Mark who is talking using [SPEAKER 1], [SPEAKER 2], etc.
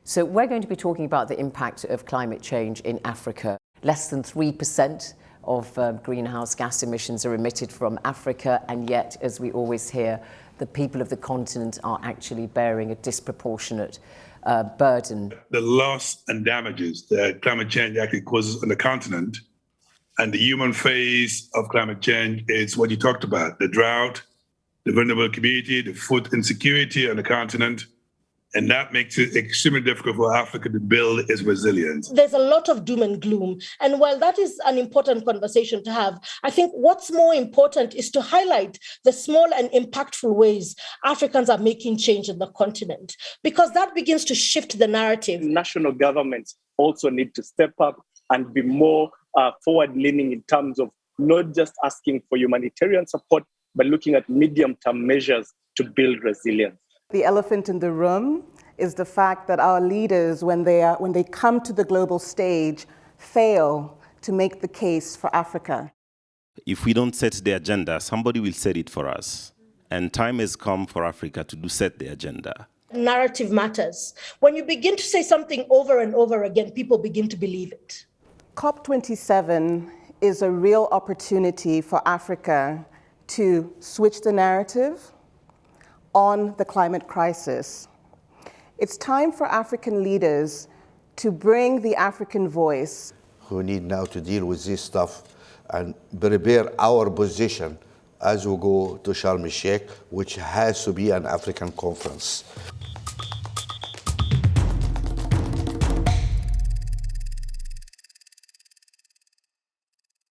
[SPEAKER 1] So we're going to be talking about the impact of climate change in Africa. Less than 3% of greenhouse gas emissions are emitted from Africa, and yet, as we always hear, the people of the continent are actually bearing a disproportionate burden.
[SPEAKER 2] The loss and damages that climate change actually causes on the continent and the human phase of climate change is what you talked about, the drought, the vulnerable community, the food insecurity on the continent. And that makes it extremely difficult for Africa to build its resilience.
[SPEAKER 3] There's a lot of doom and gloom. And while that is an important conversation to have, I think what's more important is to highlight the small and impactful ways Africans are making change in the continent, because that begins to shift the narrative.
[SPEAKER 4] National governments also need to step up and be more forward-leaning in terms of not just asking for humanitarian support, but looking at medium-term measures to build resilience.
[SPEAKER 5] The elephant in the room is the fact that our leaders, when they come to the global stage, fail to make the case for Africa.
[SPEAKER 6] If we don't set the agenda, somebody will set it for us. And time has come for Africa to set the agenda.
[SPEAKER 3] Narrative matters. When you begin to say something over and over again, people begin to believe it.
[SPEAKER 5] COP27 is a real opportunity for Africa to switch the narrative on the climate crisis. It's time for African leaders to bring the African voice.
[SPEAKER 7] We need now to deal with this stuff and prepare our position as we go to Sharm el-Sheikh, which has to be an African conference.